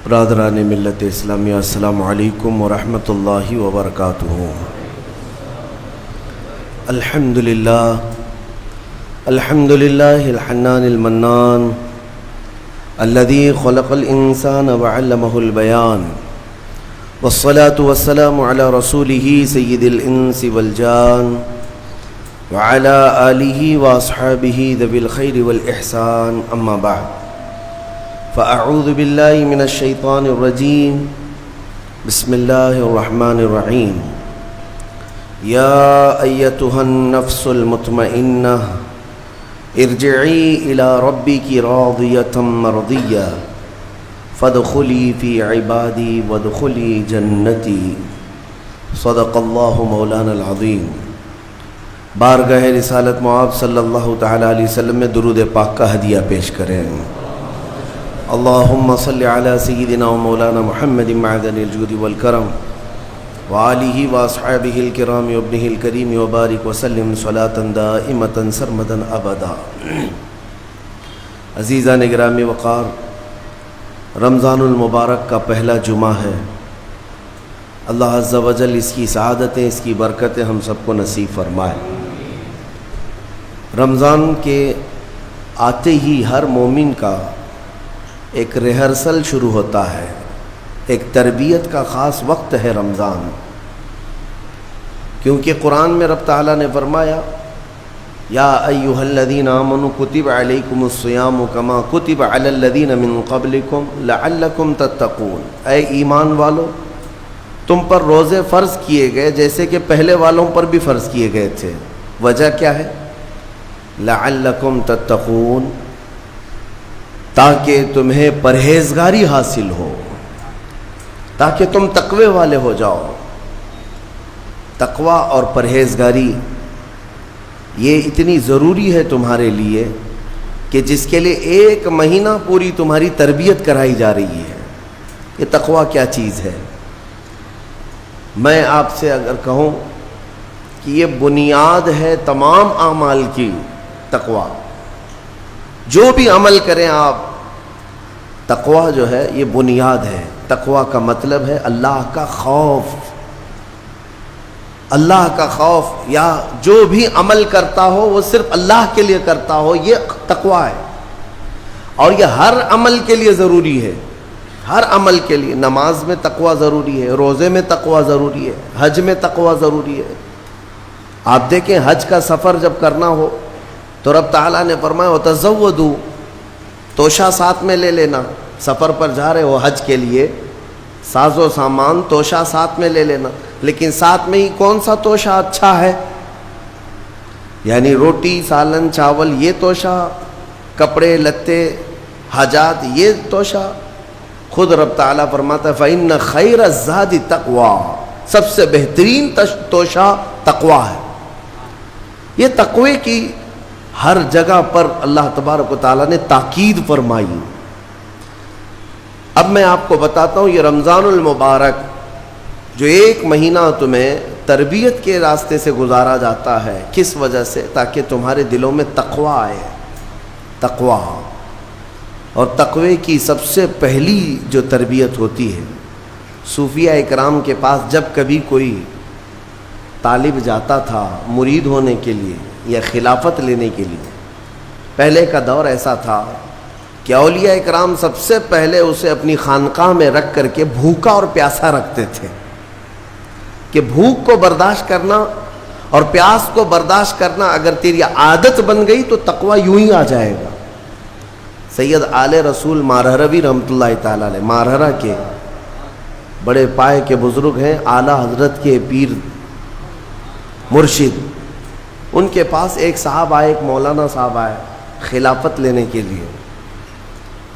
برادران ملت اسلامیہ، السلام علیکم ورحمۃ اللہ وبرکاتہ۔ الحمدللہ الحنان المنان الذي خلق الانسان وعلمه البيان، والصلاة والسلام على رسوله سید الانس والجان وعلى آلہ واصحابہ ذوی الخیر والاحسان، اما بعد فاعوذ باللہ من الشیطان الرجیم، بسم اللہ الرحمن الرحیم۔ یا ایتها النفس المطمئنہ ارجعی الی ربک راضیۃ مرضیہ فادخلی فی عبادی وادخلی جنتی، صدق اللہ مولانا العظیم۔ بارگاہ رسالت معاب صلی اللہ تعالی علیہ وسلم میں درود پاک کا ہدیہ پیش کریں۔ اللہم صلی علی سیدنا و مولانا محمد معدن الجود والکرم وآلہ واصحابہ الکرام وابنہ الکریم وبارک وسلم صلاة دائمة سرمدا ابدا۔ عزیزان گرامی وقار، رمضان المبارک کا پہلا جمعہ ہے۔ اللہ عز و جل اس کی سعادتیں، اس کی برکتیں ہم سب کو نصیب فرمائے۔ رمضان کے آتے ہی ہر مومن کا ایک ریہرسل شروع ہوتا ہے، ایک تربیت کا خاص وقت ہے رمضان، کیونکہ قرآن میں رب تعالیٰ نے فرمایا یا ایھا الذین آمنوا کتب علیکم الصیام کما کتب علی الذین من قبلکم لعلکم تتقون، اے ایمان والو تم پر روزے فرض کیے گئے جیسے کہ پہلے والوں پر بھی فرض کیے گئے تھے۔ وجہ کیا ہے؟ لعلکم تتقون، تاکہ تمہیں پرہیزگاری حاصل ہو، تاکہ تم تقوی والے ہو جاؤ۔ تقوی اور پرہیزگاری یہ اتنی ضروری ہے تمہارے لیے کہ جس کے لیے ایک مہینہ پوری تمہاری تربیت کرائی جا رہی ہے۔ یہ تقوی کیا چیز ہے؟ میں آپ سے اگر کہوں کہ یہ بنیاد ہے تمام اعمال کی، تقوی جو بھی عمل کریں آپ، تقوی جو ہے یہ بنیاد ہے۔ تقوی کا مطلب ہے اللہ کا خوف، اللہ کا خوف، یا جو بھی عمل کرتا ہو وہ صرف اللہ کے لیے کرتا ہو، یہ تقوی ہے۔ اور یہ ہر عمل کے لیے ضروری ہے، ہر عمل کے لیے۔ نماز میں تقوی ضروری ہے، روزے میں تقوی ضروری ہے، حج میں تقوی ضروری ہے۔ آپ دیکھیں حج کا سفر جب کرنا ہو تو رب تعالیٰ نے فرمایا وَتَزَوَّدُوا، توشہ ساتھ میں لے لینا۔ سفر پر جا رہے ہو حج کے لیے، ساز و سامان توشہ ساتھ میں لے لینا، لیکن ساتھ میں ہی کون سا توشہ اچھا ہے؟ یعنی روٹی، سالن، چاول یہ توشہ، کپڑے لتے، حاجات یہ توشہ؟ خود رب تعالیٰ فرماتا ہے فَإِنَّ خَيْرَ الزَّادِ تَقْوَىٰ، سب سے بہترین توشہ تقوی ہے۔ یہ تقوی کی ہر جگہ پر اللہ تبارک و تعالیٰ نے تاکید فرمائی۔ اب میں آپ کو بتاتا ہوں یہ رمضان المبارک جو ایک مہینہ تمہیں تربیت کے راستے سے گزارا جاتا ہے، کس وجہ سے؟ تاکہ تمہارے دلوں میں تقوی آئے، تقوی۔ اور تقوی کی سب سے پہلی جو تربیت ہوتی ہے، صوفیہ اکرام کے پاس جب کبھی کوئی طالب جاتا تھا مرید ہونے کے لیے یا خلافت لینے کے لیے، پہلے کا دور ایسا تھا کہ اولیاء اکرام سب سے پہلے اسے اپنی خانقاہ میں رکھ کر کے بھوکا اور پیاسا رکھتے تھے، کہ بھوک کو برداشت کرنا اور پیاس کو برداشت کرنا اگر تیری عادت بن گئی تو تقوی یوں ہی آ جائے گا۔ سید آل رسول مارہروی رحمۃ اللہ تعالیٰ علیہ، مارہرہ کے بڑے پائے کے بزرگ ہیں، اعلیٰ حضرت کے پیر مرشد، ان کے پاس ایک صاحب آئے، ایک مولانا صاحب آئے خلافت لینے کے لیے۔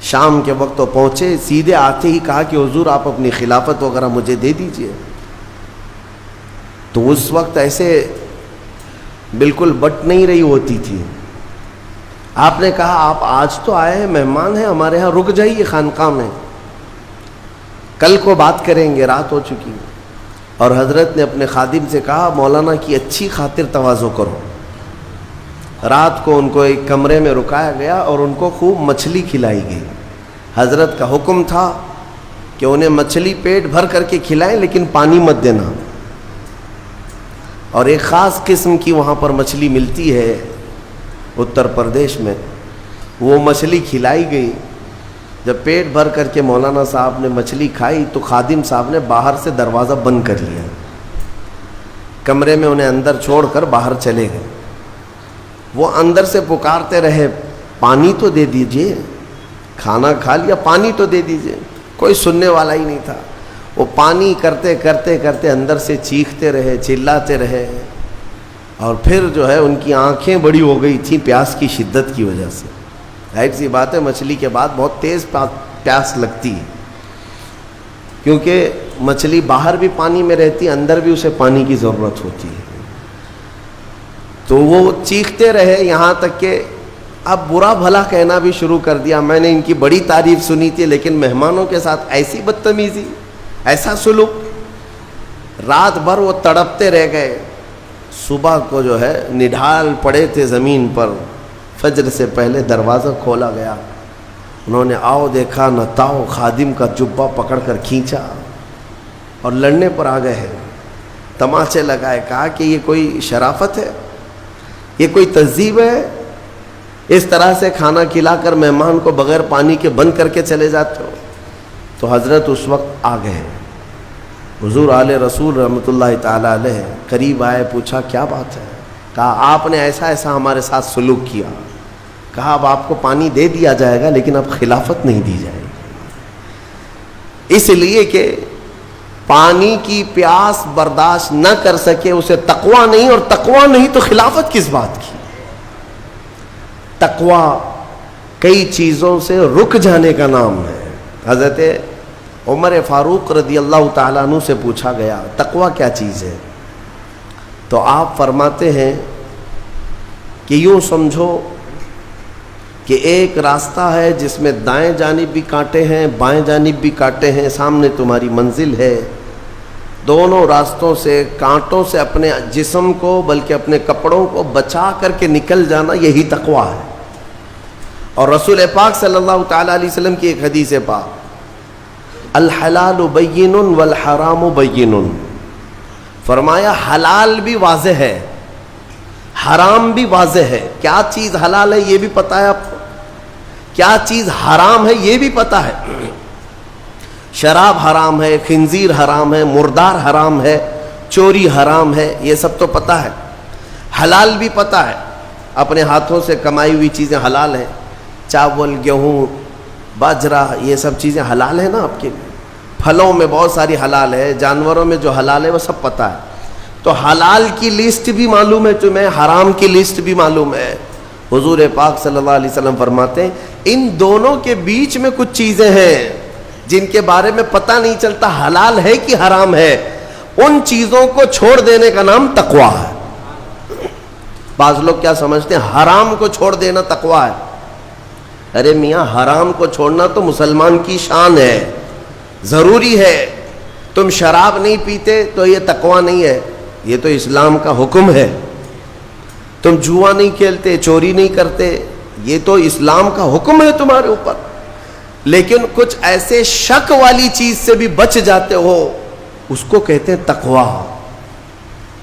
شام کے وقت تو پہنچے، سیدھے آتے ہی کہا کہ حضور آپ اپنی خلافت وغیرہ مجھے دے دیجئے۔ تو اس وقت ایسے بالکل بٹ نہیں رہی ہوتی تھی۔ آپ نے کہا آپ آج تو آئے ہیں، مہمان ہیں ہمارے ہاں، رک جائیے خانقاہ میں، کل کو بات کریں گے، رات ہو چکی۔ اور حضرت نے اپنے خادم سے کہا مولانا کی اچھی خاطر تواضع کرو۔ رات کو ان کو ایک کمرے میں رکایا گیا اور ان کو خوب مچھلی کھلائی گئی۔ حضرت کا حکم تھا کہ انہیں مچھلی پیٹ بھر کر کے کھلائیں لیکن پانی مت دینا. اور ایک خاص قسم کی وہاں پر مچھلی ملتی ہے اتر پردیش میں، وہ مچھلی کھلائی گئی. جب پیٹ بھر کر کے مولانا صاحب نے مچھلی کھائی تو خادم صاحب نے باہر سے دروازہ بند کر لیا، کمرے میں انہیں اندر چھوڑ کر باہر چلے گئے. وہ اندر سے پکارتے رہے پانی تو دے دیجئے، کھانا کھا لیا پانی تو دے دیجئے. کوئی سننے والا ہی نہیں تھا. وہ پانی کرتے کرتے کرتے اندر سے چیختے رہے، چلاتے رہے، اور پھر جو ہے ان کی آنکھیں بڑی ہو گئی تھیں پیاس کی شدت کی وجہ سے. ظاہر سی بات ہے مچھلی کے بعد بہت تیز پیاس لگتی ہے، کیونکہ مچھلی باہر بھی پانی میں رہتی ہے، اندر بھی اسے پانی کی ضرورت ہوتی ہے. تو وہ چیختے رہے یہاں تک کہ اب برا بھلا کہنا بھی شروع کر دیا. میں نے ان کی بڑی تعریف سنی تھی لیکن مہمانوں کے ساتھ ایسی بدتمیزی، ایسا سلوک. رات بھر وہ تڑپتے رہ گئے. صبح کو جو ہے نڈھال پڑے تھے زمین پر، فجر سے پہلے دروازہ کھولا گیا. انہوں نے آؤ دیکھا نہ تاؤ، خادم کا جبہ پکڑ کر کھینچا اور لڑنے پر آ گئے ہیں. تماچے لگائے. کہا کہ یہ کوئی شرافت ہے، یہ کوئی تہذیب ہے؟ اس طرح سے کھانا کھلا کر مہمان کو بغیر پانی کے بند کر کے چلے جاتے ہو. تو حضرت اس وقت آ گئے. حضور آل رسول رحمۃ اللہ تعالی علیہ قریب آئے، پوچھا کیا بات ہے؟ کہا آپ نے ایسا ایسا ہمارے ساتھ سلوک کیا. کہا اب آپ کو پانی دے دیا جائے گا لیکن اب خلافت نہیں دی جائے گی، اس لیے کہ پانی کی پیاس برداشت نہ کر سکے اسے تقویٰ نہیں، اور تقویٰ نہیں تو خلافت کس بات کی؟ تقویٰ کئی چیزوں سے رک جانے کا نام ہے. حضرت عمر فاروق رضی اللہ تعالیٰ عنہ سے پوچھا گیا تقویٰ کیا چیز ہے؟ تو آپ فرماتے ہیں کہ یوں سمجھو کہ ایک راستہ ہے جس میں دائیں جانب بھی کانٹے ہیں، بائیں جانب بھی کانٹے ہیں، سامنے تمہاری منزل ہے. دونوں راستوں سے کانٹوں سے اپنے جسم کو بلکہ اپنے کپڑوں کو بچا کر کے نکل جانا، یہی تقویٰ ہے. اور رسول پاک صلی اللہ تعالیٰ علیہ وسلم کی ایک حدیث پاک، الحلال بین والحرام بین، فرمایا حلال بھی واضح ہے، حرام بھی واضح ہے. کیا چیز حلال ہے یہ بھی پتہ ہے آپ کو، کیا چیز حرام ہے یہ بھی پتہ ہے. شراب حرام ہے، خنزیر حرام ہے، مردار حرام ہے، چوری حرام ہے، یہ سب تو پتہ ہے. حلال بھی پتہ ہے، اپنے ہاتھوں سے کمائی ہوئی چیزیں حلال ہیں. چاول، گیہوں، باجرہ، یہ سب چیزیں حلال ہیں نا آپ کے لیے. پھلوں میں بہت ساری حلال ہے، جانوروں میں جو حلال ہے وہ سب پتہ ہے. تو حلال کی لسٹ بھی معلوم ہے تمہیں، حرام کی لسٹ بھی معلوم ہے. حضور پاک صلی اللہ علیہ وسلم فرماتے ہیں ان دونوں کے بیچ میں کچھ چیزیں ہیں جن کے بارے میں پتہ نہیں چلتا حلال ہے کہ حرام ہے. ان چیزوں کو چھوڑ دینے کا نام تقویٰ ہے. بعض لوگ کیا سمجھتے ہیں حرام کو چھوڑ دینا تقویٰ ہے. ارے میاں حرام کو چھوڑنا تو مسلمان کی شان ہے، ضروری ہے. تم شراب نہیں پیتے تو یہ تقویٰ نہیں ہے، یہ تو اسلام کا حکم ہے. تم جوا نہیں کھیلتے، چوری نہیں کرتے، یہ تو اسلام کا حکم ہے تمہارے اوپر. لیکن کچھ ایسے شک والی چیز سے بھی بچ جاتے ہو، اس کو کہتے ہیں تقویٰ.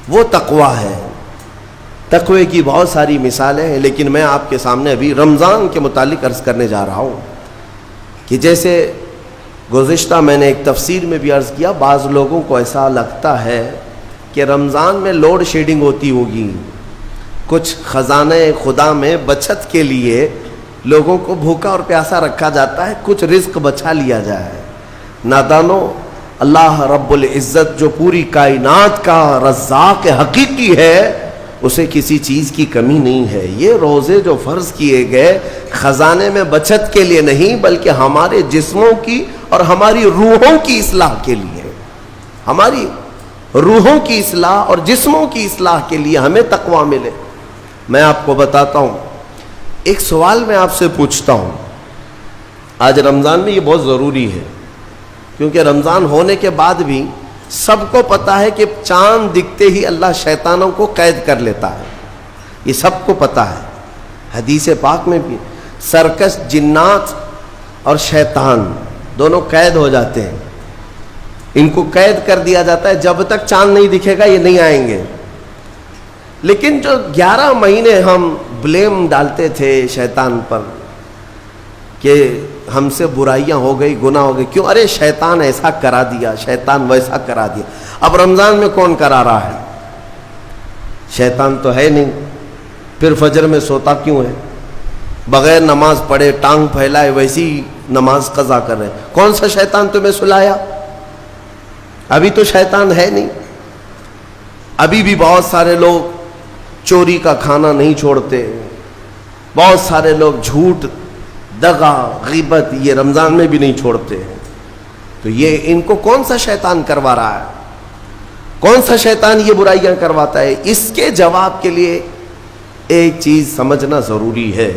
وہ تقویٰ ہے. تقوی کی بہت ساری مثالیں ہیں، لیکن میں آپ کے سامنے ابھی رمضان کے متعلق عرض کرنے جا رہا ہوں کہ جیسے گزشتہ میں نے ایک تفسیر میں بھی عرض کیا، بعض لوگوں کو ایسا لگتا ہے کہ رمضان میں لوڈ شیڈنگ ہوتی ہوگی، کچھ خزانہ خدا میں بچت کے لیے لوگوں کو بھوکا اور پیاسا رکھا جاتا ہے، کچھ رزق بچا لیا جائے. نادانو، اللہ رب العزت جو پوری کائنات کا رزاق حقیقی ہے، اسے کسی چیز کی کمی نہیں ہے. یہ روزے جو فرض کیے گئے خزانے میں بچت کے لیے نہیں بلکہ ہمارے جسموں کی اور ہماری روحوں کی اصلاح کے لیے، ہماری روحوں کی اصلاح اور جسموں کی اصلاح کے لیے ہمیں تقویٰ ملے. میں آپ کو بتاتا ہوں، ایک سوال میں آپ سے پوچھتا ہوں. آج رمضان میں یہ بہت ضروری ہے کیونکہ رمضان ہونے کے بعد بھی سب کو پتہ ہے کہ چاند دکھتے ہی اللہ شیطانوں کو قید کر لیتا ہے. یہ سب کو پتہ ہے. حدیث پاک میں بھی سرکش جنات اور شیطان دونوں قید ہو جاتے ہیں. ان کو قید کر دیا جاتا ہے, جب تک چاند نہیں دکھے گا یہ نہیں آئیں گے. لیکن جو 11 مہینے ہم بلیم ڈالتے تھے شیطان پر کہ ہم سے برائیاں ہو گئی, گناہ ہو گئی, کیوں؟ ارے شیطان ایسا کرا دیا, شیطان ویسا کرا دیا. اب رمضان میں کون کرا رہا ہے؟ شیطان تو ہے نہیں. پھر فجر میں سوتا کیوں ہے؟ بغیر نماز پڑھے ٹانگ پھیلائے ویسی نماز قضا کر رہے. کون سا شیطان تمہیں سلایا؟ ابھی تو شیطان ہے نہیں. ابھی بھی بہت سارے لوگ چوری کا کھانا نہیں چھوڑتے, بہت سارے لوگ جھوٹ, دغا, غیبت یہ رمضان میں بھی نہیں چھوڑتے ہیں. تو یہ ان کو کون سا شیطان کروا رہا ہے؟ کون سا شیطان یہ برائیاں کرواتا ہے؟ اس کے جواب کے لیے ایک چیز سمجھنا ضروری ہے.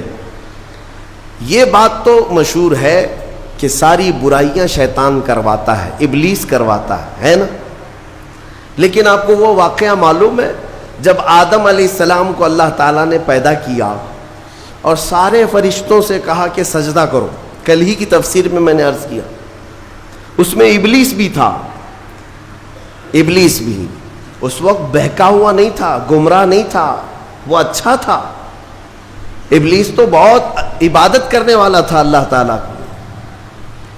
یہ بات تو مشہور ہے کہ ساری برائیاں شیطان کرواتا ہے, ابلیس کرواتا ہے نا. لیکن آپ کو وہ واقعہ معلوم ہے جب آدم علیہ السلام کو اللہ تعالیٰ نے پیدا کیا اور سارے فرشتوں سے کہا کہ سجدہ کرو. کل ہی کی تفسیر میں نے عرض کیا, اس میں ابلیس بھی تھا. ابلیس بھی اس وقت بہکا ہوا نہیں تھا, گمراہ نہیں تھا, وہ اچھا تھا. ابلیس تو بہت عبادت کرنے والا تھا اللہ تعالیٰ کو.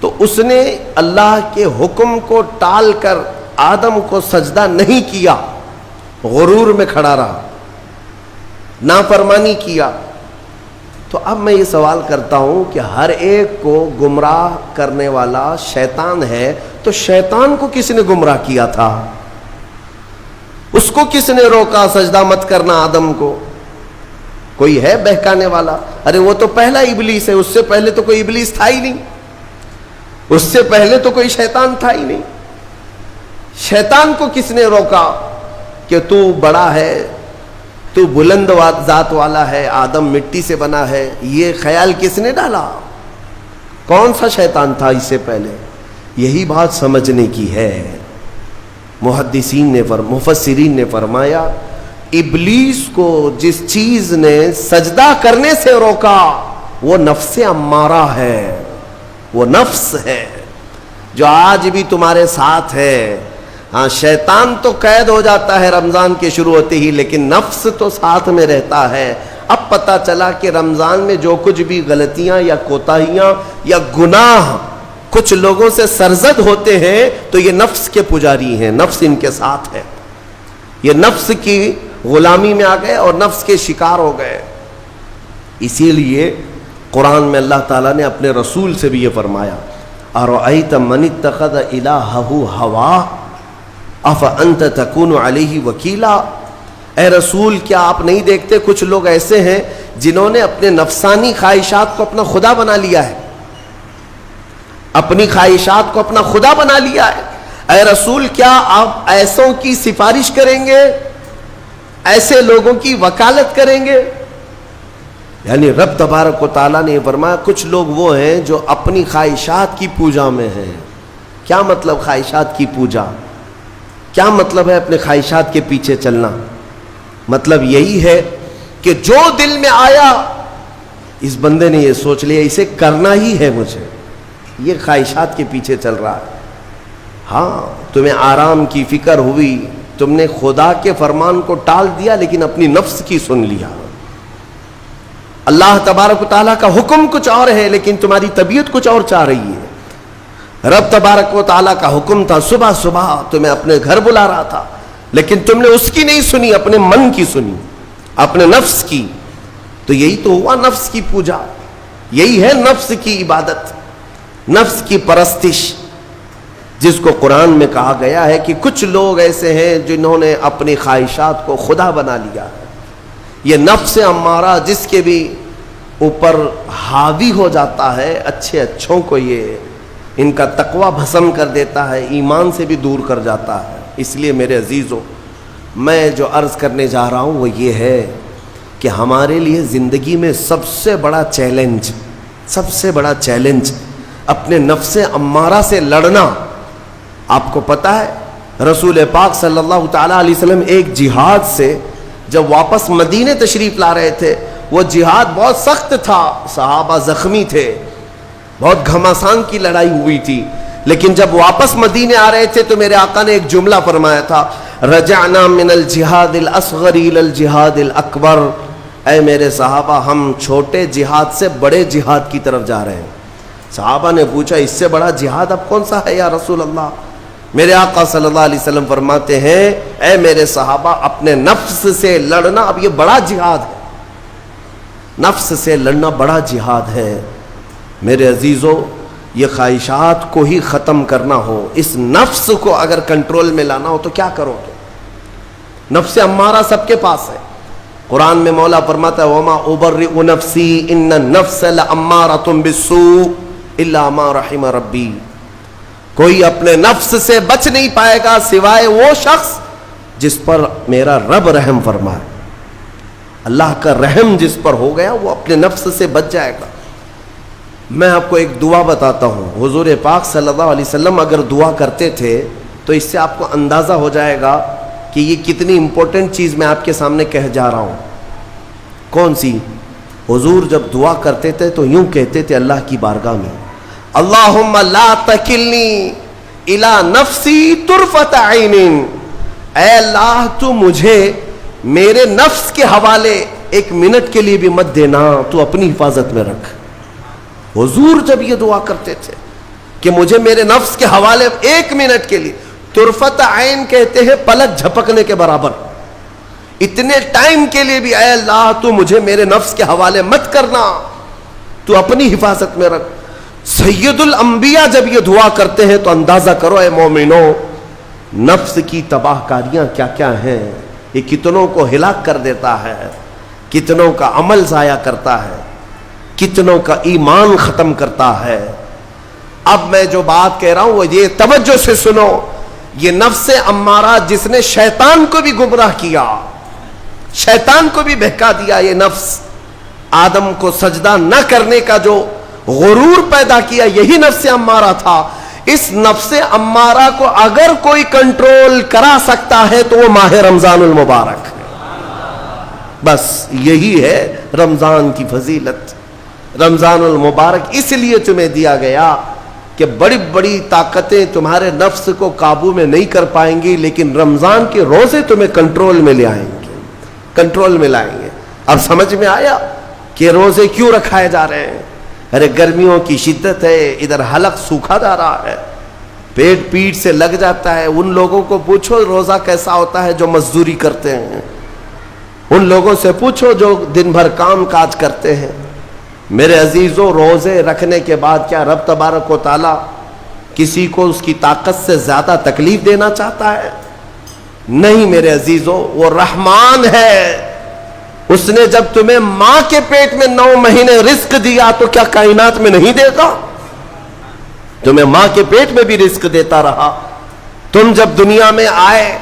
تو اس نے اللہ کے حکم کو ٹال کر آدم کو سجدہ نہیں کیا, غرور میں کھڑا رہا, نافرمانی کیا. تو اب میں یہ سوال کرتا ہوں کہ ہر ایک کو گمراہ کرنے والا شیطان ہے, تو شیطان کو کس نے گمراہ کیا تھا؟ اس کو کس نے روکا سجدہ مت کرنا آدم کو؟ کوئی ہے بہکانے والا؟ ارے وہ تو پہلا ابلیس ہے, اس سے پہلے تو کوئی ابلیس تھا ہی نہیں, اس سے پہلے تو کوئی شیطان تھا ہی نہیں. شیطان کو کس نے روکا کہ تو بڑا ہے, تو بلند ذات والا ہے, آدم مٹی سے بنا ہے؟ یہ خیال کس نے ڈالا؟ کون سا شیطان تھا اس سے پہلے؟ یہی بات سمجھنے کی ہے. محدثین نے مفسرین نے فرمایا ابلیس کو جس چیز نے سجدہ کرنے سے روکا وہ نفس امارہ ہے, وہ نفس ہے جو آج بھی تمہارے ساتھ ہے. ہاں شیطان تو قید ہو جاتا ہے رمضان کے شروع ہوتے ہی, لیکن نفس تو ساتھ میں رہتا ہے. اب پتہ چلا کہ رمضان میں جو کچھ بھی غلطیاں یا کوتاہیاں یا گناہ کچھ لوگوں سے سرزد ہوتے ہیں تو یہ نفس کے پجاری ہیں, نفس ان کے ساتھ ہے. یہ نفس کی غلامی میں آ گئے اور نفس کے شکار ہو گئے. اسی لیے قرآن میں اللہ تعالیٰ نے اپنے رسول سے بھی یہ فرمایا اَرَأَيْتَ مَنِ اتَّخَذَ إِلَٰهَهُ هَوَاهُ أَفَأَنْتَ تَكُونُ عَلَيْهِ وَكِيلًا. اے رسول کیا آپ نہیں دیکھتے کچھ لوگ ایسے ہیں جنہوں نے اپنے نفسانی خواہشات کو اپنا خدا بنا لیا ہے, اپنی خواہشات کو اپنا خدا بنا لیا ہے. اے رسول کیا آپ ایسوں کی سفارش کریں گے, ایسے لوگوں کی وکالت کریں گے؟ یعنی رب تبارک و تعالیٰ نے یہ فرمایا کچھ لوگ وہ ہیں جو اپنی خواہشات کی پوجا میں ہیں. کیا مطلب خواہشات کی پوجا؟ کیا مطلب ہے اپنے خواہشات کے پیچھے چلنا؟ مطلب یہی ہے کہ جو دل میں آیا اس بندے نے یہ سوچ لیا اسے کرنا ہی ہے مجھے, یہ خواہشات کے پیچھے چل رہا ہے. ہاں تمہیں آرام کی فکر ہوئی, تم نے خدا کے فرمان کو ٹال دیا لیکن اپنی نفس کی سن لیا. اللہ تبارک و تعالیٰ کا حکم کچھ اور ہے لیکن تمہاری طبیعت کچھ اور چاہ رہی ہے. رب تبارک و تعالیٰ کا حکم تھا صبح صبح تمہیں اپنے گھر بلا رہا تھا لیکن تم نے اس کی نہیں سنی, اپنے من کی سنی, اپنے نفس کی. تو یہی تو ہوا نفس کی پوجا, یہی ہے نفس کی عبادت, نفس کی پرستش, جس کو قرآن میں کہا گیا ہے کہ کچھ لوگ ایسے ہیں جنہوں نے اپنی خواہشات کو خدا بنا لیا. یہ نفس امارہ جس کے بھی اوپر حاوی ہو جاتا ہے, اچھے اچھوں کو یہ ان کا تقوی بھسم کر دیتا ہے, ایمان سے بھی دور کر جاتا ہے. اس لیے میرے عزیزو میں جو عرض کرنے جا رہا ہوں وہ یہ ہے کہ ہمارے لیے زندگی میں سب سے بڑا چیلنج اپنے نفس امارہ سے لڑنا. آپ کو پتہ ہے رسول پاک صلی اللہ تعالیٰ علیہ وسلم ایک جہاد سے جب واپس مدینے تشریف لا رہے تھے, وہ جہاد بہت سخت تھا, صحابہ زخمی تھے, بہت گھماسان کی لڑائی ہوئی تھی، لیکن جب واپس مدینے آ رہے تھے تو میرے آقا نے ایک جملہ فرمایا تھا، رجعنا من الجہاد الاصغر الى الجہاد الاکبر، اے میرے صحابہ ہم چھوٹے جہاد سے بڑے جہاد کی طرف جا رہے ہیں۔ صحابہ نے پوچھا اس سے بڑا جہاد اب کون سا ہے یا رسول اللہ؟ میرے آقا صلی اللہ علیہ وسلم فرماتے ہیں، اے میرے صحابہ اپنے نفس سے لڑنا اب یہ بڑا جہاد ہے، نفس سے لڑنا بڑا جہاد ہے۔ میرے عزیزو، یہ خواہشات کو ہی ختم کرنا ہو، اس نفس کو اگر کنٹرول میں لانا ہو تو کیا کرو گے؟ نفس امارہ سب کے پاس ہے۔ قرآن میں مولا فرماتا ہے وَمَا أُبَرِّئُ نَفْسِي إِنَّ النَّفْسَ لَأَمَّارَةٌ بِالسُّوءِ إِلَّا مَا رَحِمَ رَبِّي، کوئی اپنے نفس سے بچ نہیں پائے گا سوائے وہ شخص جس پر میرا رب رحم فرمائے۔ اللہ کا رحم جس پر ہو گیا وہ اپنے نفس سے بچ جائے گا۔ میں آپ کو ایک دعا بتاتا ہوں، حضور پاک صلی اللہ علیہ وسلم اگر دعا کرتے تھے تو اس سے آپ کو اندازہ ہو جائے گا کہ یہ کتنی امپورٹنٹ چیز میں آپ کے سامنے کہہ جا رہا ہوں۔ کون سی؟ حضور جب دعا کرتے تھے تو یوں کہتے تھے اللہ کی بارگاہ میں، اللہم لا تکلنی الی نفسی طرفۃ عین، اے اللہ تو مجھے میرے نفس کے حوالے ایک منٹ کے لیے بھی مت دینا، تو اپنی حفاظت میں رکھ۔ حضور جب یہ دعا کرتے تھے کہ مجھے میرے نفس کے حوالے ایک منٹ کے لیے، طرفۃ عین کہتے ہیں پلک جھپکنے کے برابر، اتنے ٹائم کے لیے بھی اے اللہ تو مجھے میرے نفس کے حوالے مت کرنا، تو اپنی حفاظت میں رکھ۔ سید الانبیاء جب یہ دعا کرتے ہیں تو اندازہ کرو اے مومنو، نفس کی تباہ کاریاں کیا کیا ہیں، یہ کتنوں کو ہلاک کر دیتا ہے، کتنوں کا عمل ضائع کرتا ہے، کتنوں کا ایمان ختم کرتا ہے۔ اب میں جو بات کہہ رہا ہوں وہ یہ توجہ سے سنو، یہ نفس امارہ جس نے شیطان کو بھی گمراہ کیا، شیطان کو بھی بہکا دیا، یہ نفس آدم کو سجدہ نہ کرنے کا جو غرور پیدا کیا یہی نفس امارہ تھا۔ اس نفس امارہ کو اگر کوئی کنٹرول کرا سکتا ہے تو وہ ماہ رمضان المبارک ہے۔ بس یہی ہے رمضان کی فضیلت۔ رمضان المبارک اس لیے تمہیں دیا گیا کہ بڑی بڑی طاقتیں تمہارے نفس کو قابو میں نہیں کر پائیں گی، لیکن رمضان کے روزے تمہیں کنٹرول میں لے آئیں گے، کنٹرول میں لائیں گے۔ اب سمجھ میں آیا کہ روزے کیوں رکھائے جا رہے ہیں؟ ارے گرمیوں کی شدت ہے، ادھر حلق سوکھا جا رہا ہے، پیٹ پیٹ سے لگ جاتا ہے۔ ان لوگوں کو پوچھو روزہ کیسا ہوتا ہے جو مزدوری کرتے ہیں، ان لوگوں سے پوچھو جو دن بھر کام کاج کرتے ہیں۔ میرے عزیزوں، روزے رکھنے کے بعد کیا رب تبارک و تعالی کسی کو اس کی طاقت سے زیادہ تکلیف دینا چاہتا ہے؟ نہیں میرے عزیزوں، وہ رحمان ہے۔ اس نے جب تمہیں ماں کے پیٹ میں 9 مہینے رزق دیا تو کیا کائنات میں نہیں دے گا؟ تمہیں ماں کے پیٹ میں بھی رزق دیتا رہا۔ تم جب دنیا میں آئے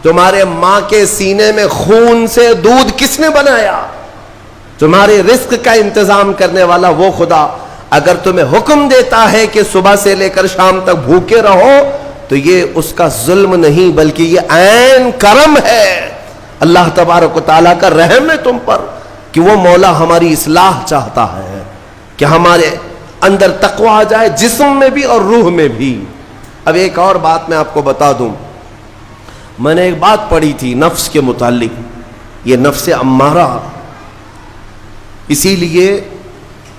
تمہارے ماں کے سینے میں خون سے دودھ کس نے بنایا؟ تمہارے رزق کا انتظام کرنے والا وہ خدا۔ اگر تمہیں حکم دیتا ہے کہ صبح سے لے کر شام تک بھوکے رہو تو یہ اس کا ظلم نہیں بلکہ یہ عین کرم ہے، اللہ تبارک و تعالیٰ کا رحم ہے تم پر کہ وہ مولا ہماری اصلاح چاہتا ہے کہ ہمارے اندر تقوی آ جائے، جسم میں بھی اور روح میں بھی۔ اب ایک اور بات میں آپ کو بتا دوں، میں نے ایک بات پڑھی تھی نفس کے متعلق، یہ نفس امارہ، اسی لیے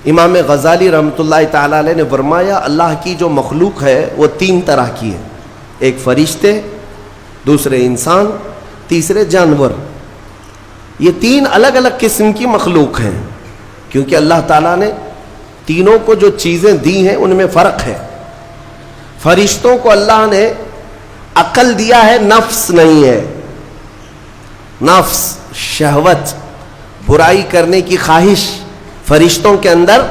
امام غزالی رحمۃ اللہ تعالیٰ علیہ نے فرمایا اللہ کی جو مخلوق ہے وہ 3 طرح کی ہے، ایک فرشتے، دوسرے انسان، تیسرے جانور۔ یہ 3 الگ الگ قسم کی مخلوق ہیں، کیونکہ اللہ تعالیٰ نے تینوں کو جو چیزیں دی ہیں ان میں فرق ہے۔ فرشتوں کو اللہ نے عقل دیا ہے، نفس نہیں ہے۔ نفس، شہوت، برائی کرنے کی خواہش فرشتوں کے اندر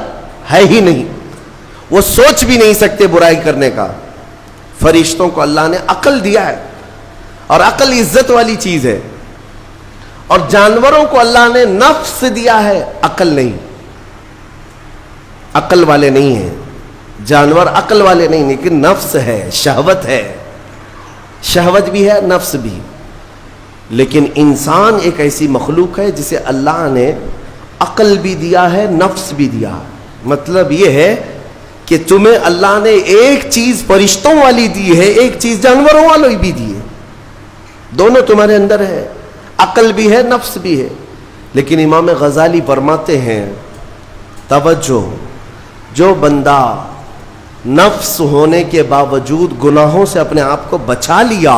ہے ہی نہیں، وہ سوچ بھی نہیں سکتے برائی کرنے کا۔ فرشتوں کو اللہ نے عقل دیا ہے، اور عقل عزت والی چیز ہے۔ اور جانوروں کو اللہ نے نفس دیا ہے، عقل نہیں، عقل والے نہیں ہیں جانور، عقل والے نہیں، لیکن نفس ہے، شہوت ہے، شہوت بھی ہے، نفس بھی۔ لیکن انسان ایک ایسی مخلوق ہے جسے اللہ نے عقل بھی دیا ہے، نفس بھی دیا ہے۔ مطلب یہ ہے کہ تمہیں اللہ نے ایک چیز فرشتوں والی دی ہے, ایک چیز جانوروں والی بھی دی ہے, دونوں تمہارے اندر ہے, عقل بھی ہے, نفس بھی ہے. لیکن امام غزالی فرماتے ہیں توجہ, جو بندہ نفس ہونے کے باوجود گناہوں سے اپنے آپ کو بچا لیا,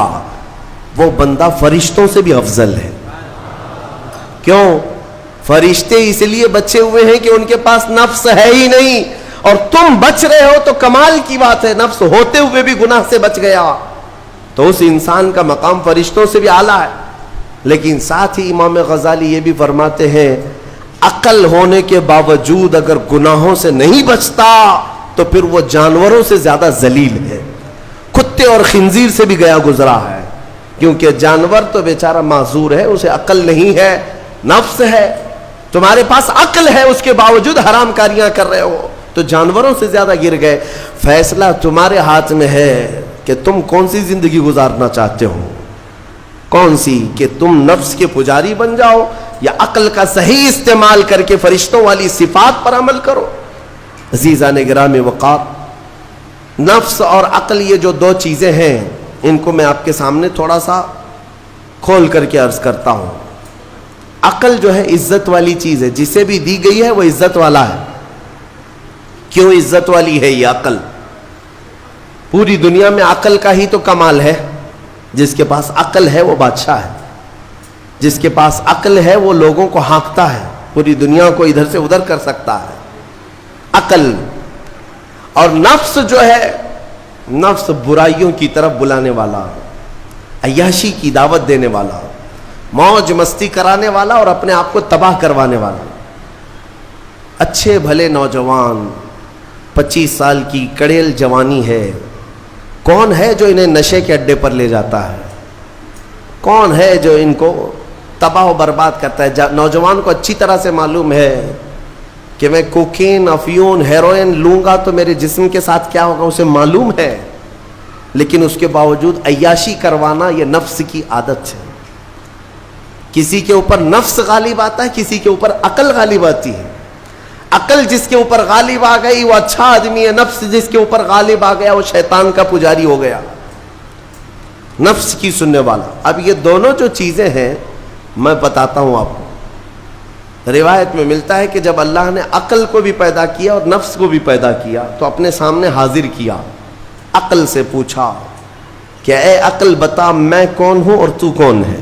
وہ بندہ فرشتوں سے بھی افضل ہے. کیوں؟ فرشتے اس لیے بچے ہوئے ہیں کہ ان کے پاس نفس ہے ہی نہیں, اور تم بچ رہے ہو تو کمال کی بات ہے. نفس ہوتے ہوئے بھی گناہ سے بچ گیا تو اس انسان کا مقام فرشتوں سے بھی اعلیٰ ہے. لیکن ساتھ ہی امام غزالی یہ بھی فرماتے ہیں عقل ہونے کے باوجود اگر گناہوں سے نہیں بچتا تو پھر وہ جانوروں سے زیادہ ذلیل ہے, کتے اور خنزیر سے بھی گیا گزرا ہے. کیونکہ جانور تو بیچارہ معذور ہے, اسے عقل نہیں ہے, نفس ہے. تمہارے پاس عقل ہے, اس کے باوجود حرام کاریاں کر رہے ہو تو جانوروں سے زیادہ گر گئے. فیصلہ تمہارے ہاتھ میں ہے کہ تم کون سی زندگی گزارنا چاہتے ہو, کون سی, کہ تم نفس کے پجاری بن جاؤ یا عقل کا صحیح استعمال کر کے فرشتوں والی صفات پر عمل کرو. عزیزان گرامی وقار, نفس اور عقل یہ جو دو چیزیں ہیں ان کو میں آپ کے سامنے تھوڑا سا کھول کر کے عرض کرتا ہوں. عقل جو ہے عزت والی چیز ہے, جسے بھی دی گئی ہے وہ عزت والا ہے. کیوں عزت والی ہے یہ عقل؟ پوری دنیا میں عقل کا ہی تو کمال ہے. جس کے پاس عقل ہے وہ بادشاہ ہے, جس کے پاس عقل ہے وہ لوگوں کو ہانکتا ہے, پوری دنیا کو ادھر سے ادھر کر سکتا ہے. عقل اور نفس جو ہے, نفس برائیوں کی طرف بلانے والا, عیاشی کی دعوت دینے والا, موج مستی کرانے والا اور اپنے آپ کو تباہ کروانے والا. اچھے بھلے نوجوان 25 سال کی کڑیل جوانی ہے, کون ہے جو انہیں نشے کے اڈے پر لے جاتا ہے؟ کون ہے جو ان کو تباہ و برباد کرتا ہے؟ نوجوان کو اچھی طرح سے معلوم ہے کہ میں کوکین, افیون, ہیروئن لوں گا تو میرے جسم کے ساتھ کیا ہوگا, اسے معلوم ہے. لیکن اس کے باوجود عیاشی کروانا یہ نفس کی عادت ہے. کسی کے اوپر نفس غالب آتا ہے, کسی کے اوپر عقل غالب آتی ہے. عقل جس کے اوپر غالب آ گئی وہ اچھا آدمی ہے, نفس جس کے اوپر غالب آ گیا وہ شیطان کا پجاری ہو گیا, نفس کی سننے والا. اب یہ دونوں جو چیزیں ہیں میں بتاتا ہوں آپ کو. روایت میں ملتا ہے کہ جب اللہ نے عقل کو بھی پیدا کیا اور نفس کو بھی پیدا کیا تو اپنے سامنے حاضر کیا, عقل سے پوچھا کہ اے عقل بتا میں کون ہوں اور تو کون ہے؟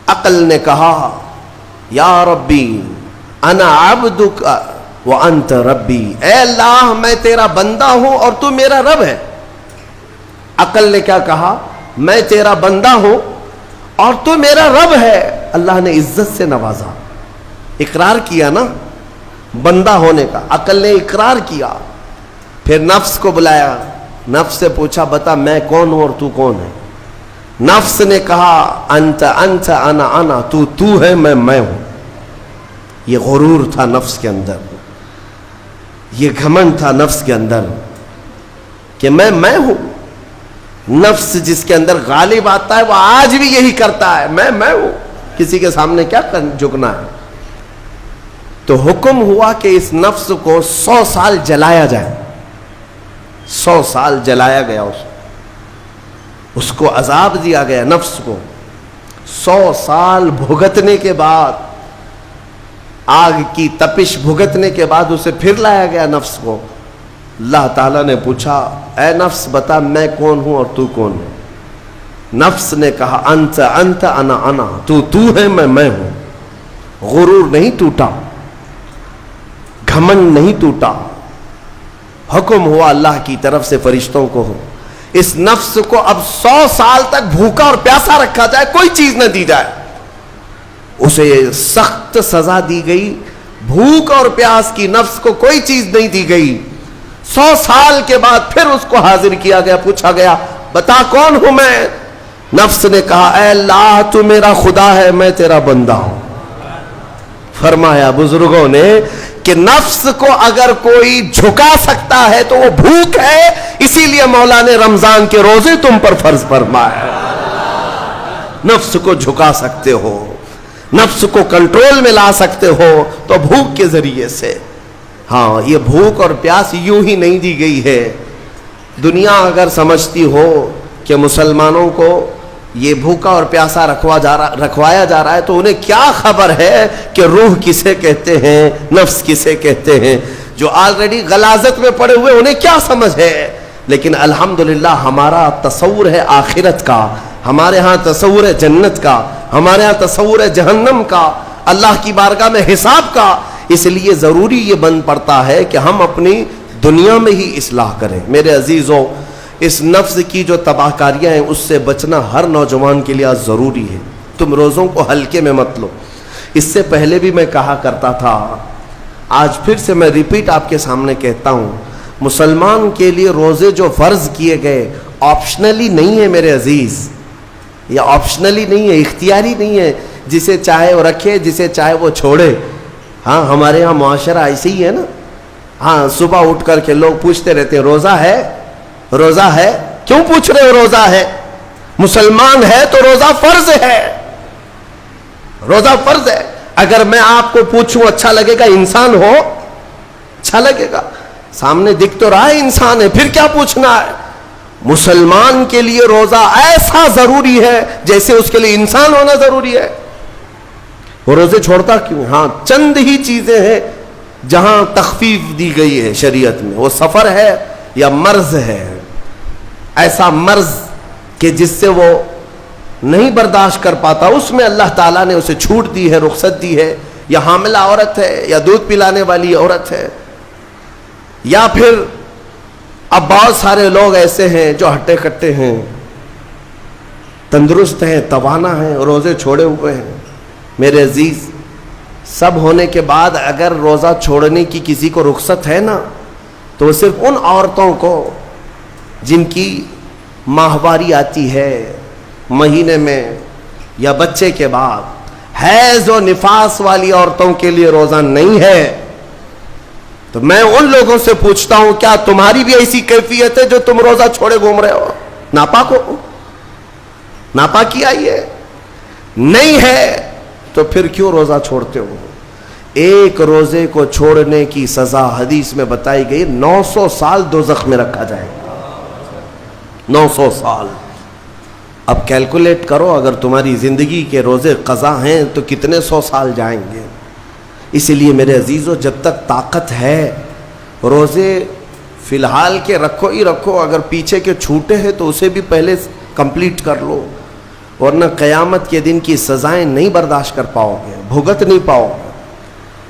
عقل نے کہا یا ربی انا عبدک وانت ربی, اے اللہ میں تیرا بندہ ہوں اور تو میرا رب ہے. عقل نے کیا کہا؟ میں تیرا بندہ ہوں اور تو میرا رب ہے. اللہ نے عزت سے نوازا, اقرار کیا نا بندہ ہونے کا. عقل نے اقرار کیا, پھر نفس کو بلایا, نفس سے پوچھا بتا میں کون ہوں اور تو کون ہے؟ نفس نے کہا انت انت انا انا, تو ہے میں ہوں. یہ غرور تھا نفس کے اندر, یہ گھمنڈ تھا نفس کے اندر کہ میں ہوں. نفس جس کے اندر غالب آتا ہے وہ آج بھی یہی کرتا ہے, میں ہوں, کسی کے سامنے کیا جھکنا ہے. تو حکم ہوا کہ اس نفس کو 100 سال جلایا جائے. 100 سال جلایا گیا, اس کو عذاب دیا گیا نفس کو. 100 سال بھگتنے کے بعد, آگ کی تپش بھگتنے کے بعد اسے پھر لایا گیا نفس کو. اللہ تعالیٰ نے پوچھا اے نفس بتا میں کون ہوں اور تو کون ہے؟ نفس نے کہا انت انت انا انا, تو ہے میں ہوں. غرور نہیں ٹوٹا, گھمنڈ نہیں ٹوٹا. حکم ہوا اللہ کی طرف سے فرشتوں کو, اس نفس کو اب 100 سال تک بھوکا اور پیاسا رکھا جائے, کوئی چیز نہ دی جائے. اسے سخت سزا دی گئی. بھوک اور پیاس کی نفس کو کوئی چیز نہیں دی گئی. 100 سال کے بعد پھر اس کو حاضر کیا گیا, پوچھا گیا بتا کون ہوں میں؟ نفس نے کہا اے اللہ تو میرا خدا ہے, میں تیرا بندہ ہوں. فرمایا بزرگوں نے کہ نفس کو اگر کوئی جھکا سکتا ہے تو وہ بھوک ہے, اسی لیے مولا نے رمضان کے روزے تم پر فرض فرمایا. نفس کو جھکا سکتے ہو, نفس کو کنٹرول میں لا سکتے ہو تو بھوک کے ذریعے سے. ہاں یہ بھوک اور پیاس یوں ہی نہیں دی گئی ہے. دنیا اگر سمجھتی ہو کہ مسلمانوں کو یہ بھوکا اور پیاسا رکھوایا جا رہا ہے تو انہیں کیا خبر ہے کہ روح کسے کہتے ہیں, نفس کسے کہتے ہیں. جو آلریڈی غلاظت میں پڑے ہوئے انہیں کیا سمجھ ہے. لیکن الحمدللہ ہمارا تصور ہے آخرت کا, ہمارے ہاں تصور ہے جنت کا, ہمارے ہاں تصور ہے جہنم کا, اللہ کی بارگاہ میں حساب کا. اس لیے ضروری یہ بن پڑتا ہے کہ ہم اپنی دنیا میں ہی اصلاح کریں. میرے عزیزوں, اس نفس کی جو تباہ کاریاں ہیں اس سے بچنا ہر نوجوان کے لیے آج ضروری ہے. تم روزوں کو ہلکے میں مت لو. اس سے پہلے بھی میں کہا کرتا تھا, آج پھر سے میں ریپیٹ آپ کے سامنے کہتا ہوں, مسلمان کے لیے روزے جو فرض کیے گئے آپشنلی نہیں ہے میرے عزیز. یہ آپشنلی نہیں ہے, اختیاری نہیں ہے. جسے چاہے وہ رکھے, جسے چاہے وہ چھوڑے. ہاں ہمارے یہاں معاشرہ ایسے ہی ہے نا. ہاں صبح اٹھ کر کے لوگ پوچھتے رہتے ہیں روزہ ہے, روزہ ہے. کیوں پوچھ رہے ہو روزہ ہے؟ مسلمان ہے تو روزہ فرض ہے, روزہ فرض ہے. اگر میں آپ کو پوچھوں اچھا لگے گا؟ انسان ہو اچھا لگے گا, سامنے دکھ تو رہا ہے انسان ہے, پھر کیا پوچھنا ہے. مسلمان کے لیے روزہ ایسا ضروری ہے جیسے اس کے لیے انسان ہونا ضروری ہے. وہ روزے چھوڑتا کیوں؟ ہاں چند ہی چیزیں ہیں جہاں تخفیف دی گئی ہے شریعت میں. وہ سفر ہے یا مرض ہے, ایسا مرض کہ جس سے وہ نہیں برداشت کر پاتا, اس میں اللہ تعالیٰ نے اسے چھوٹ دی ہے, رخصت دی ہے. یا حاملہ عورت ہے, یا دودھ پلانے والی عورت ہے, یا پھر اب بہت سارے لوگ ایسے ہیں جو ہٹے کٹے ہیں, تندرست ہیں, توانا ہیں, روزے چھوڑے ہوئے ہیں. میرے عزیز, سب ہونے کے بعد اگر روزہ چھوڑنے کی کسی کو رخصت ہے نا, تو وہ صرف ان عورتوں کو جن کی ماہواری آتی ہے مہینے میں یا بچے کے بعد, حیض و نفاس والی عورتوں کے لیے روزہ نہیں ہے. تو میں ان لوگوں سے پوچھتا ہوں, کیا تمہاری بھی ایسی کیفیت ہے جو تم روزہ چھوڑے گھوم رہے ہو؟ ناپاک ہو, ناپاکی آئی ہے؟ نہیں ہے تو پھر کیوں روزہ چھوڑتے ہو؟ ایک روزے کو چھوڑنے کی سزا حدیث میں بتائی گئی 900 سال دوزخ میں رکھا جائے گا. 900 سال. اب کیلکولیٹ کرو, اگر تمہاری زندگی کے روزے قضا ہیں تو کتنے 100 سال جائیں گے. اسی لیے میرے عزیزو, جب تک طاقت ہے روزے فی الحال کے رکھو ہی رکھو. اگر پیچھے کے چھوٹے ہیں تو اسے بھی پہلے کمپلیٹ کر لو, ورنہ قیامت کے دن کی سزائیں نہیں برداشت کر پاؤ گے, بھگت نہیں پاؤ گے.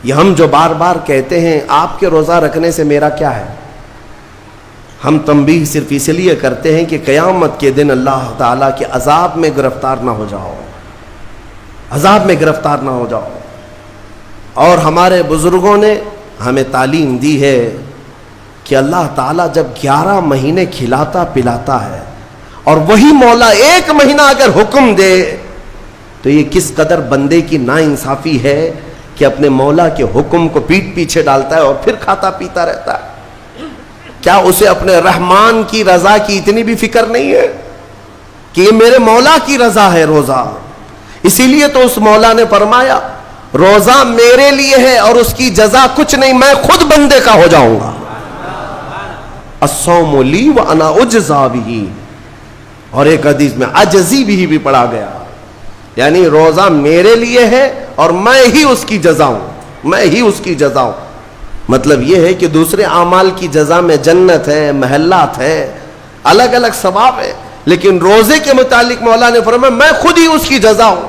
یہ ہم جو بار بار کہتے ہیں آپ کے روزہ رکھنے سے میرا کیا ہے, ہم تنبیہ صرف اس لیے کرتے ہیں کہ قیامت کے دن اللہ تعالیٰ کے عذاب میں گرفتار نہ ہو جاؤ, عذاب میں گرفتار نہ ہو جاؤ. اور ہمارے بزرگوں نے ہمیں تعلیم دی ہے کہ اللہ تعالیٰ جب 11 مہینے کھلاتا پلاتا ہے, اور وہی مولا 1 مہینہ اگر حکم دے, تو یہ کس قدر بندے کی ناانصافی ہے کہ اپنے مولا کے حکم کو پیٹ پیچھے ڈالتا ہے اور پھر کھاتا پیتا رہتا ہے. کیا اسے اپنے رحمان کی رضا کی اتنی بھی فکر نہیں ہے کہ یہ میرے مولا کی رضا ہے روزہ؟ اسی لیے تو اس مولا نے فرمایا روزہ میرے لیے ہے اور اس کی جزا کچھ نہیں, میں خود بندے کا ہو جاؤں گا. الصوم لی وانا اجزا بہ. اور ایک حدیث میں عجزی بھی پڑھا گیا, یعنی روزہ میرے لیے ہے اور میں ہی اس کی جزا ہوں, میں ہی اس کی جزا ہوں. مطلب یہ ہے کہ دوسرے اعمال کی جزا میں جنت ہے, محلات ہے, الگ الگ ثواب ہے, لیکن روزے کے متعلق مولا نے فرمایا میں خود ہی اس کی جزا ہوں.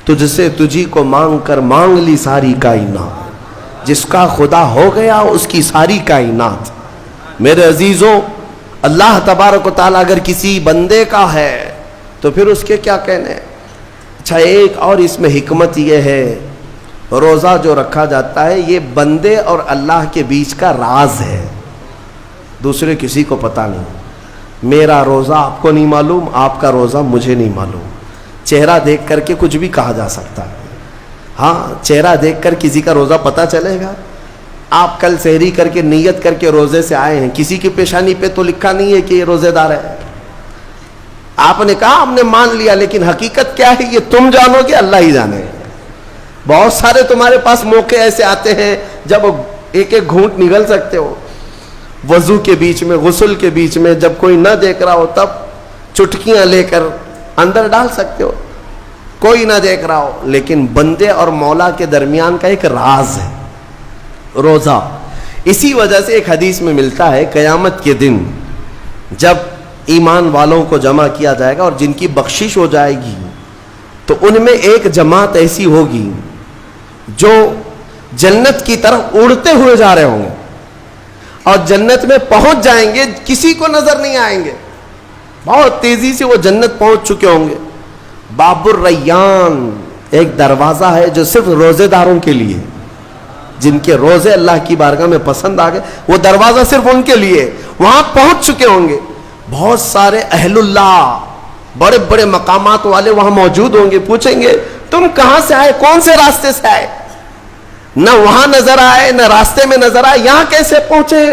تجھ سے تجھی کو مانگ کر مانگ لی ساری کائنات, جس کا خدا ہو گیا اس کی ساری کائنات. میرے عزیزوں, اللہ تبارک و تعالیٰ اگر کسی بندے کا ہے تو پھر اس کے کیا کہنے. اچھا, ایک اور اس میں حکمت یہ ہے, روزہ جو رکھا جاتا ہے یہ بندے اور اللہ کے بیچ کا راز ہے, دوسرے کسی کو پتہ نہیں. میرا روزہ آپ کو نہیں معلوم, آپ کا روزہ مجھے نہیں معلوم. چہرہ دیکھ کر کے کچھ بھی کہا جا سکتا ہے. ہاں, چہرہ دیکھ کر کسی کا روزہ پتہ چلے گا. آپ کل سحری کر کے نیت کر کے روزے سے آئے ہیں, کسی کی پیشانی پہ تو لکھا نہیں ہے کہ یہ روزے دار ہے. آپ نے کہا ہم نے مان لیا, لیکن حقیقت کیا ہے یہ تم جانو گے, اللہ ہی جانے. بہت سارے تمہارے پاس موقع ایسے آتے ہیں جب ایک ایک گھونٹ نگل سکتے ہو. وضو کے بیچ میں, غسل کے بیچ میں, جب کوئی نہ دیکھ رہا ہو تب چٹکیاں لے کر اندر ڈال سکتے ہو, کوئی نہ دیکھ رہا ہو. لیکن بندے اور مولا کے درمیان کا ایک راز ہے روزہ. اسی وجہ سے ایک حدیث میں ملتا ہے قیامت کے دن جب ایمان والوں کو جمع کیا جائے گا اور جن کی بخشش ہو جائے گی تو ان میں ایک جماعت ایسی ہوگی جو جنت کی طرف اڑتے ہوئے جا رہے ہوں گے اور جنت میں پہنچ جائیں گے, کسی کو نظر نہیں آئیں گے, بہت تیزی سے وہ جنت پہنچ چکے ہوں گے. باب الریان ایک دروازہ ہے جو صرف روزے داروں کے لیے, جن کے روزے اللہ کی بارگاہ میں پسند آ گئے, وہ دروازہ صرف ان کے لیے. وہاں پہنچ چکے ہوں گے, بہت سارے اہل اللہ, بڑے بڑے مقامات والے وہاں موجود ہوں گے. پوچھیں گے تم کہاں سے آئے, کون سے راستے سے آئے؟ نہ وہاں نظر آئے نہ راستے میں نظر آئے, یہاں کیسے پہنچے؟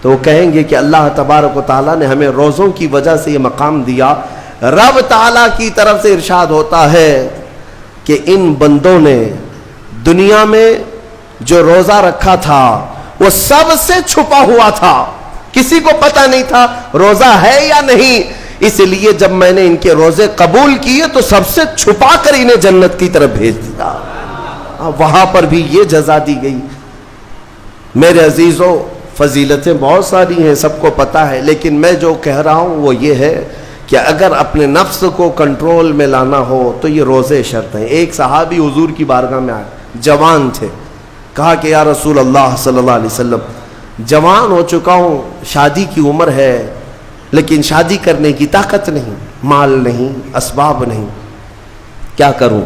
تو وہ کہیں گے کہ اللہ تبارک و تعالیٰ نے ہمیں روزوں کی وجہ سے یہ مقام دیا. رب تعالیٰ کی طرف سے ارشاد ہوتا ہے کہ ان بندوں نے دنیا میں جو روزہ رکھا تھا وہ سب سے چھپا ہوا تھا, کسی کو پتہ نہیں تھا روزہ ہے یا نہیں. اس لیے جب میں نے ان کے روزے قبول کیے تو سب سے چھپا کر انہیں جنت کی طرف بھیج دیا. وہاں پر بھی یہ جزا دی گئی. میرے عزیزوں, فضیلتیں بہت ساری ہیں, سب کو پتہ ہے, لیکن میں جو کہہ رہا ہوں وہ یہ ہے کہ اگر اپنے نفس کو کنٹرول میں لانا ہو تو یہ روزے شرط ہیں. ایک صحابی حضور کی بارگاہ میں آئے, جوان تھے, کہا کہ یا رسول اللہ صلی اللہ علیہ وسلم, جوان ہو چکا ہوں, شادی کی عمر ہے, لیکن شادی کرنے کی طاقت نہیں, مال نہیں, اسباب نہیں, کیا کروں؟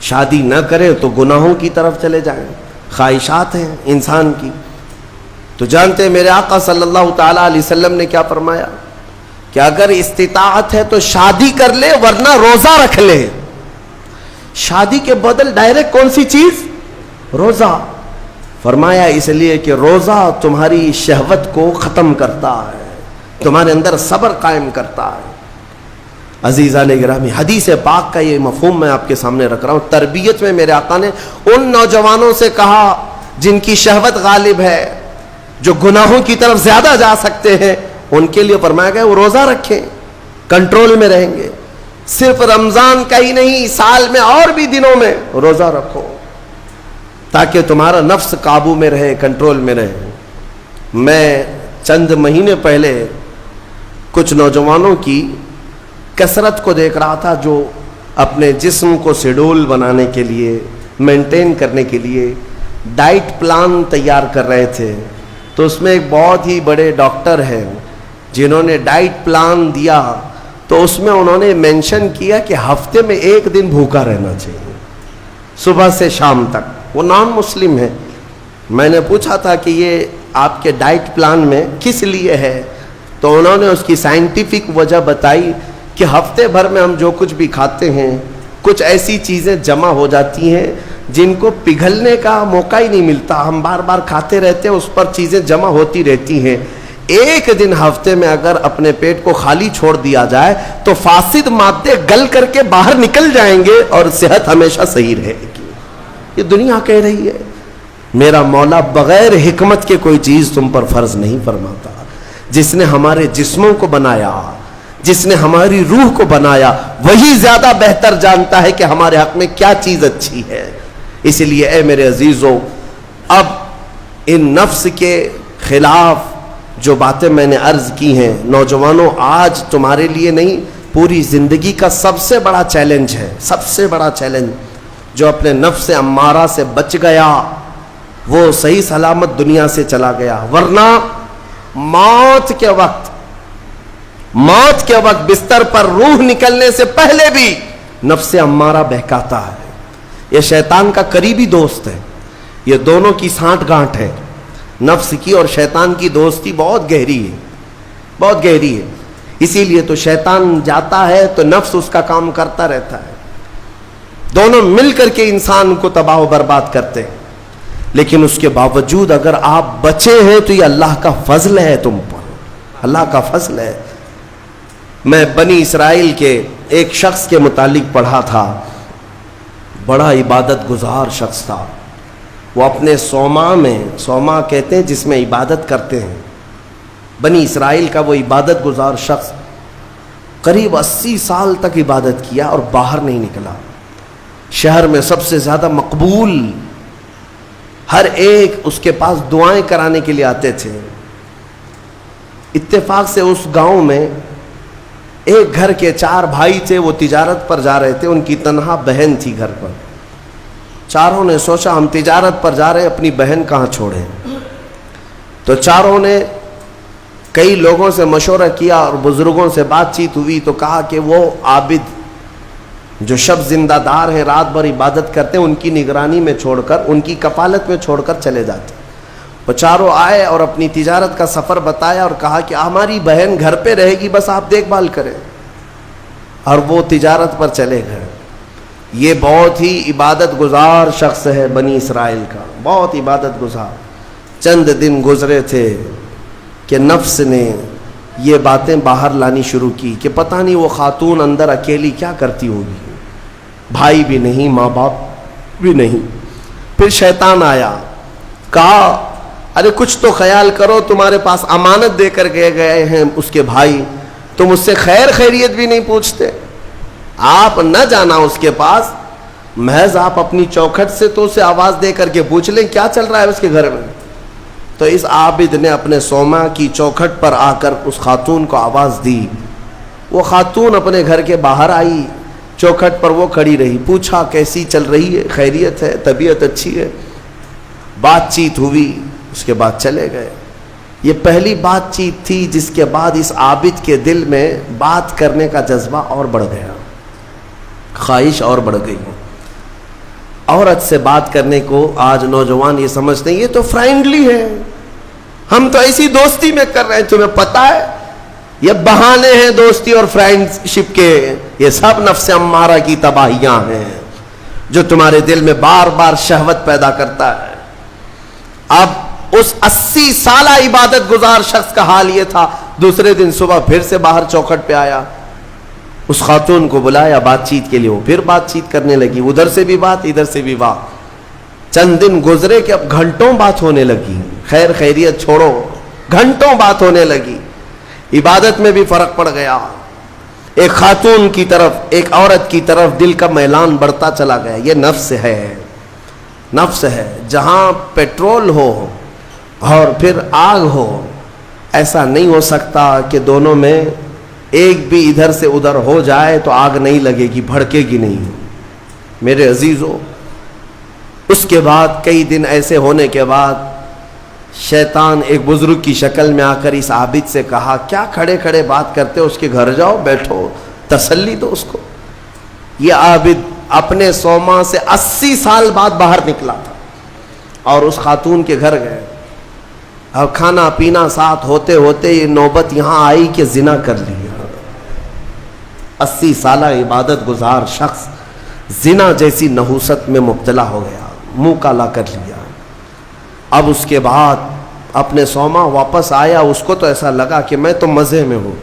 شادی نہ کرے تو گناہوں کی طرف چلے جائیں, خواہشات ہیں انسان کی. تو جانتے ہیں میرے آقا صلی اللہ تعالیٰ علیہ وسلم نے کیا فرمایا کہ اگر استطاعت ہے تو شادی کر لے ورنہ روزہ رکھ لے. شادی کے بدل ڈائریکٹ کون سی چیز؟ روزہ. فرمایا اس لیے کہ روزہ تمہاری شہوت کو ختم کرتا ہے, تمہارے اندر صبر قائم کرتا ہے. عزیزان گرامی, حدیث پاک کا یہ مفہوم میں آپ کے سامنے رکھ رہا ہوں. تربیت میں میرے آقا نے ان نوجوانوں سے کہا جن کی شہوت غالب ہے, جو گناہوں کی طرف زیادہ جا سکتے ہیں, ان کے لیے فرمایا گیا وہ روزہ رکھیں, کنٹرول میں رہیں گے. صرف رمضان کا ہی نہیں, سال میں اور بھی دنوں میں روزہ رکھو تاکہ تمہارا نفس قابو میں رہے, کنٹرول میں رہے. میں چند مہینے پہلے کچھ نوجوانوں کی کثرت کو دیکھ رہا تھا جو اپنے جسم کو شیڈول بنانے کے لیے, مینٹین کرنے کے لیے ڈائٹ پلان تیار کر رہے تھے. تو اس میں ایک بہت ہی بڑے ڈاکٹر ہیں جنہوں نے ڈائٹ پلان دیا, تو اس میں انہوں نے مینشن کیا کہ ہفتے میں ایک دن بھوکا رہنا چاہیے, صبح سے شام تک. وہ نان مسلم ہے. میں نے پوچھا تھا کہ یہ آپ کے ڈائٹ پلان میں کس لیے ہے, تو انہوں نے اس کی سائنٹیفک وجہ بتائی کہ ہفتے بھر میں ہم جو کچھ بھی کھاتے ہیں, کچھ ایسی چیزیں جمع ہو جاتی ہیں جن کو پگھلنے کا موقع ہی نہیں ملتا, ہم بار بار کھاتے رہتے ہیں, اس پر چیزیں جمع ہوتی رہتی ہیں. ایک دن ہفتے میں اگر اپنے پیٹ کو خالی چھوڑ دیا جائے تو فاسد مادے گل کر کے باہر نکل جائیں گے اور صحت ہمیشہ صحیح رہے گی. یہ دنیا کہہ رہی ہے. میرا مولا بغیر حکمت کے کوئی چیز تم پر فرض نہیں فرماتا. جس نے ہمارے جسموں کو بنایا, جس نے ہماری روح کو بنایا, وہی زیادہ بہتر جانتا ہے کہ ہمارے حق میں کیا چیز اچھی ہے. اس لیے اے میرے عزیزوں, اب ان نفس کے خلاف جو باتیں میں نے عرض کی ہیں, نوجوانوں, آج تمہارے لیے نہیں پوری زندگی کا سب سے بڑا چیلنج ہے, سب سے بڑا چیلنج. جو اپنے نفس امارہ سے بچ گیا وہ صحیح سلامت دنیا سے چلا گیا, ورنہ موت کے وقت بستر پر روح نکلنے سے پہلے بھی نفس امارہ بہکاتا ہے. یہ شیطان کا قریبی دوست ہے. یہ دونوں کی سانٹھ گانٹھ ہے. نفس کی اور شیطان کی دوستی بہت گہری ہے, بہت گہری ہے. اسی لیے تو شیطان جاتا ہے تو نفس اس کا کام کرتا رہتا ہے. دونوں مل کر کے انسان کو تباہ و برباد کرتے ہیں. لیکن اس کے باوجود اگر آپ بچے ہیں تو یہ اللہ کا فضل ہے تم پر, اللہ کا فضل ہے. میں بنی اسرائیل کے ایک شخص کے متعلق پڑھا تھا, بڑا عبادت گزار شخص تھا. وہ اپنے صومعہ میں، صومعہ کہتے ہیں جس میں عبادت کرتے ہیں، بنی اسرائیل کا وہ عبادت گزار شخص قریب 80 سال تک عبادت کیا اور باہر نہیں نکلا. شہر میں سب سے زیادہ مقبول، ہر ایک اس کے پاس دعائیں کرانے کے لیے آتے تھے. اتفاق سے اس گاؤں میں ایک گھر کے 4 بھائی تھے، وہ تجارت پر جا رہے تھے، ان کی تنہا بہن تھی گھر پر. چاروں نے سوچا ہم تجارت پر جا رہے ہیں، اپنی بہن کہاں چھوڑیں. تو چاروں نے کئی لوگوں سے مشورہ کیا اور بزرگوں سے بات چیت ہوئی تو کہا کہ وہ عابد جو شب زندہ دار ہیں، رات بھر عبادت کرتے ہیں، ان کی نگرانی میں چھوڑ کر، ان کی کفالت میں چھوڑ کر چلے جاتے. وہ چاروں آئے اور اپنی تجارت کا سفر بتایا اور کہا کہ ہماری بہن گھر پہ رہے گی، بس آپ دیکھ بھال کریں. اور وہ تجارت پر چلے گئے. یہ بہت ہی عبادت گزار شخص ہے بنی اسرائیل کا، بہت عبادت گزار. چند دن گزرے تھے کہ نفس نے یہ باتیں باہر لانی شروع کی کہ پتہ نہیں وہ خاتون اندر اکیلی کیا کرتی ہوگی، بھائی بھی نہیں، ماں باپ بھی نہیں. پھر شیطان آیا، کہا ارے کچھ تو خیال کرو، تمہارے پاس امانت دے کر گئے ہیں اس کے بھائی، تم اس سے خیر خیریت بھی نہیں پوچھتے. آپ نہ جانا اس کے پاس، محض آپ اپنی چوکھٹ سے تو اسے آواز دے کر کے پوچھ لیں کیا چل رہا ہے اس کے گھر میں. تو اس عابد نے اپنے صومعہ کی چوکھٹ پر آ کر اس خاتون کو آواز دی. وہ خاتون اپنے گھر کے باہر آئی، چوکھٹ پر وہ کھڑی رہی. پوچھا کیسی چل رہی ہے، خیریت ہے، طبیعت اچھی ہے. بات چیت ہوئی، اس کے بعد چلے گئے. یہ پہلی بات چیت تھی جس کے بعد اس عابد کے دل میں بات کرنے کا جذبہ اور بڑھ گیا، خواہش اور بڑھ گئی. عورت سے بات کرنے کو آج نوجوان یہ سمجھتے ہیں یہ تو فرینڈلی ہے، ہم تو ایسی دوستی میں کر رہے ہیں. تمہیں پتہ ہے یہ بہانے ہیں دوستی اور فرینڈ شپ کے، یہ سب نفس امارہ کی تباہیاں ہیں جو تمہارے دل میں بار بار شہوت پیدا کرتا ہے. اب اس 80 سالہ عبادت گزار شخص کا حال یہ تھا. دوسرے دن صبح پھر سے باہر چوکھٹ پہ آیا، اس خاتون کو بلایا بات چیت کے لیے. وہ پھر بات چیت کرنے لگی، ادھر سے بھی بات ادھر سے بھی بات. چند دن گزرے کہ اب گھنٹوں بات ہونے لگی، خیر خیریت چھوڑو، گھنٹوں بات ہونے لگی. عبادت میں بھی فرق پڑ گیا. ایک خاتون کی طرف، ایک عورت کی طرف دل کا میلان بڑھتا چلا گیا. یہ نفس ہے، نفس ہے. جہاں پیٹرول ہو اور پھر آگ ہو، ایسا نہیں ہو سکتا کہ دونوں میں ایک بھی ادھر سے ادھر ہو جائے تو آگ نہیں لگے گی، بھڑکے گی نہیں. میرے عزیزو، اس کے بعد کئی دن ایسے ہونے کے بعد شیطان ایک بزرگ کی شکل میں آ کر اس عابد سے کہا کیا کھڑے کھڑے بات کرتے ہو، اس کے گھر جاؤ، بیٹھو، تسلی دو اس کو. یہ عابد اپنے صومعہ سے 80 سال بعد باہر نکلا تھا اور اس خاتون کے گھر گئے. اور کھانا پینا ساتھ ہوتے ہوتے یہ نوبت یہاں آئی کہ زنا کر لیا. 80 سالہ عبادت گزار شخص زنا جیسی نحوست میں مبتلا ہو گیا، منہ کالا کر لیا. اب اس کے بعد اپنے صومعہ واپس آیا. اس کو تو ایسا لگا کہ میں تو مزے میں ہوں،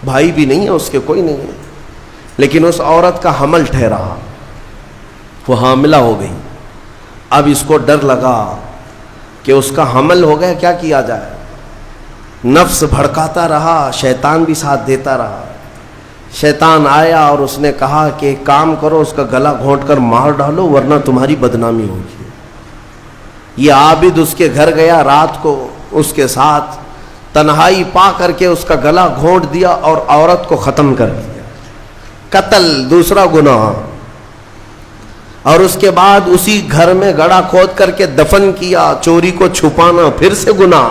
بھائی بھی نہیں ہے اس کے، کوئی نہیں ہے. لیکن اس عورت کا حمل ٹھہرا، وہ حاملہ ہو گئی. اب اس کو ڈر لگا کہ اس کا حمل ہو گیا، کیا کیا جائے. نفس بھڑکاتا رہا، شیطان بھی ساتھ دیتا رہا. شیطان آیا اور اس نے کہا کہ ایک کام کرو، اس کا گلا گھونٹ کر مار ڈالو ورنہ تمہاری بدنامی ہوگی. یہ عابد اس کے گھر گیا، رات کو اس کے ساتھ تنہائی پا کر کے اس کا گلا گھونٹ دیا اور عورت کو ختم کر دیا. قتل دوسرا گناہ. اور اس کے بعد اسی گھر میں گڑھا کھود کر کے دفن کیا. چوری کو چھپانا پھر سے گناہ.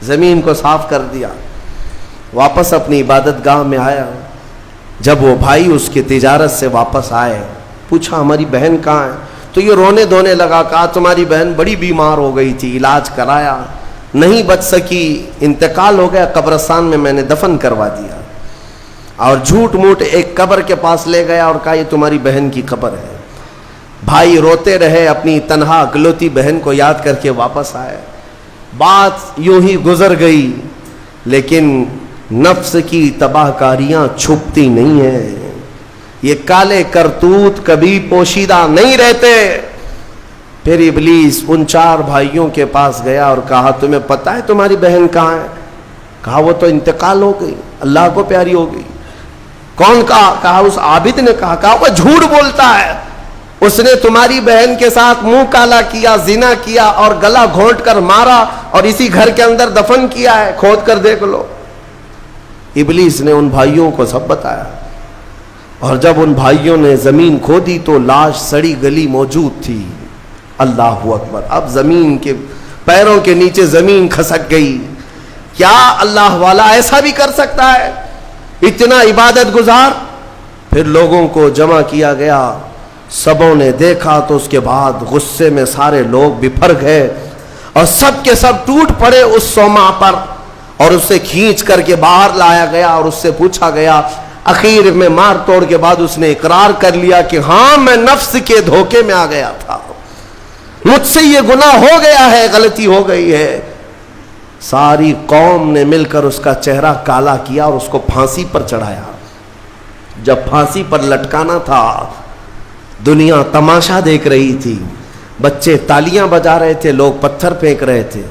زمین کو صاف کر دیا. واپس اپنی عبادت گاہ میں آیا. جب وہ بھائی اس کی تجارت سے واپس آئے، پوچھا ہماری بہن کہاں ہے. تو یہ رونے دھونے لگا. کہا تمہاری بہن بڑی بیمار ہو گئی تھی، علاج کرایا، نہیں بچ سکی، انتقال ہو گیا، قبرستان میں میں نے دفن کروا دیا. اور جھوٹ موٹ ایک قبر کے پاس لے گیا اور کہا یہ تمہاری بہن کی قبر ہے. بھائی روتے رہے، اپنی تنہا اکلوتی بہن کو یاد کر کے واپس آئے. بات یوں ہی گزر گئی، لیکن نفس کی تباہ کاریاں چھپتی نہیں ہیں. یہ کالے کرتوت کبھی پوشیدہ نہیں رہتے. پھر ابلیس ان 4 بھائیوں کے پاس گیا اور کہا تمہیں پتہ ہے تمہاری بہن کہاں ہے؟ کہا وہ تو انتقال ہو گئی، اللہ کو پیاری ہو گئی۔ کون کہا؟ کہا اس عابد نے کہا وہ جھوٹ بولتا ہے، اس نے تمہاری بہن کے ساتھ منہ کالا کیا، زنا کیا اور گلا گھونٹ کر مارا اور اسی گھر کے اندر دفن کیا ہے، کھود کر دیکھ لو۔ ابلیس نے ان بھائیوں کو سب بتایا، اور جب ان بھائیوں نے زمین کھودی تو لاش سڑی گلی موجود تھی۔ اللہ اکبر! اب زمین کے پیروں کے نیچے زمین کھسک گئی۔ کیا اللہ والا ایسا بھی کر سکتا ہے؟ اتنا عبادت گزار؟ پھر لوگوں کو جمع کیا گیا، سبوں نے دیکھا تو اس کے بعد غصے میں سارے لوگ بفر گئے اور سب کے سب ٹوٹ پڑے اس سوما پر، اور اسے کھینچ کر کے باہر لایا گیا اور اس سے پوچھا گیا۔ اخیر میں مار توڑ کے بعد اس نے اقرار کر لیا کہ ہاں میں نفس کے دھوکے میں آ گیا تھا، مجھ سے یہ گناہ ہو گیا ہے، غلطی ہو گئی ہے۔ ساری قوم نے مل کر اس کا چہرہ کالا کیا اور اس کو پھانسی پر چڑھایا۔ جب پھانسی پر لٹکانا تھا دنیا تماشا دیکھ رہی تھی، بچے تالیاں بجا رہے تھے، لوگ پتھر پھینک رہے تھے،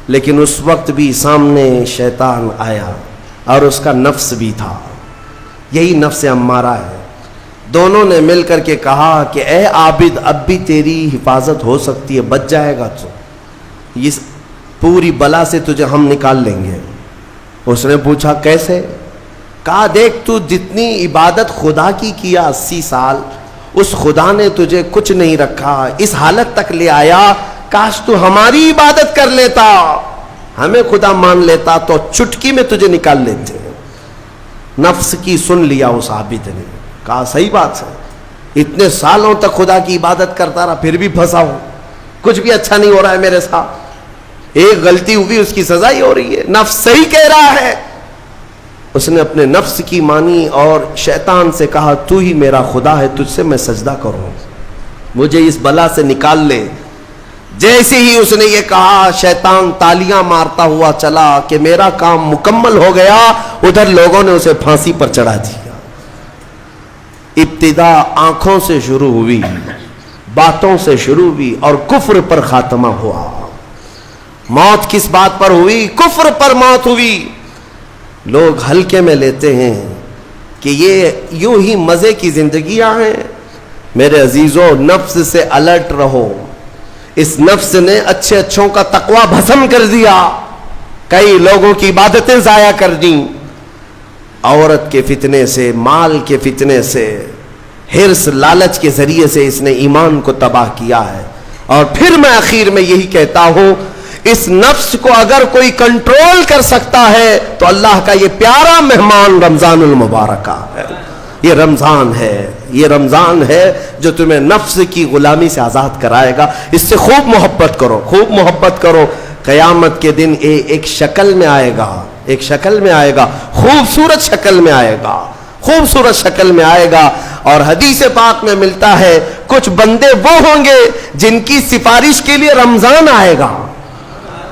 لیکن اس وقت بھی سامنے شیطان آیا اور اس کا نفس بھی تھا، یہی نفس امارہ ہے۔ دونوں نے مل کر کے کہا کہ اے عابد اب بھی تیری حفاظت ہو سکتی ہے، بچ جائے گا تو اس پوری بلا سے تجھے ہم نکال لیں گے۔ اس نے پوچھا کیسے؟ کہا دیکھ تو جتنی عبادت خدا کی کیا 80 سال، اس خدا نے تجھے کچھ نہیں رکھا، اس حالت تک لے آیا، کاش تو ہماری عبادت کر لیتا، ہمیں خدا مان لیتا تو چٹکی میں تجھے نکال لیتے۔ نفس کی سن لیا اس عابد نے، کہا صحیح بات ہے، اتنے سالوں تک خدا کی عبادت کرتا رہا پھر بھی پھنسا ہوں، کچھ بھی اچھا نہیں ہو رہا ہے میرے ساتھ، ایک غلطی ہوئی اس کی سزا ہی ہو رہی ہے، نفس صحیح کہہ رہا ہے۔ اس نے اپنے نفس کی مانی اور شیطان سے کہا تو ہی میرا خدا ہے، تجھ سے میں سجدہ کروں، مجھے اس بلا سے نکال لے۔ جیسے ہی اس نے یہ کہا شیطان تالیاں مارتا ہوا چلا کہ میرا کام مکمل ہو گیا، ادھر لوگوں نے اسے پھانسی پر چڑھا دیا۔ ابتدا آنکھوں سے شروع ہوئی، باتوں سے شروع ہوئی اور کفر پر خاتمہ ہوا۔ موت کس بات پر ہوئی؟ کفر پر موت ہوئی۔ لوگ ہلکے میں لیتے ہیں کہ یہ یوں ہی مزے کی زندگیاں ہیں۔ میرے عزیزوں نفس سے الرٹ رہو، اس نفس نے اچھے اچھوں کا تقوی بھسم کر دیا، کئی لوگوں کی عبادتیں ضائع کر دیں، عورت کے فتنے سے، مال کے فتنے سے، حرص لالچ کے ذریعے سے اس نے ایمان کو تباہ کیا ہے۔ اور پھر میں آخر میں یہی کہتا ہوں اس نفس کو اگر کوئی کنٹرول کر سکتا ہے تو اللہ کا یہ پیارا مہمان رمضان المبارکہ ہے، یہ رمضان ہے، یہ رمضان ہے جو تمہیں نفس کی غلامی سے آزاد کرائے گا۔ اس سے خوب محبت کرو، خوب محبت کرو، قیامت کے دن ایک شکل میں آئے گا، ایک شکل میں آئے گا، خوبصورت شکل میں آئے گا، خوبصورت شکل میں آئے گا۔ اور حدیث پاک میں ملتا ہے کچھ بندے وہ ہوں گے جن کی سفارش کے لیے رمضان آئے گا،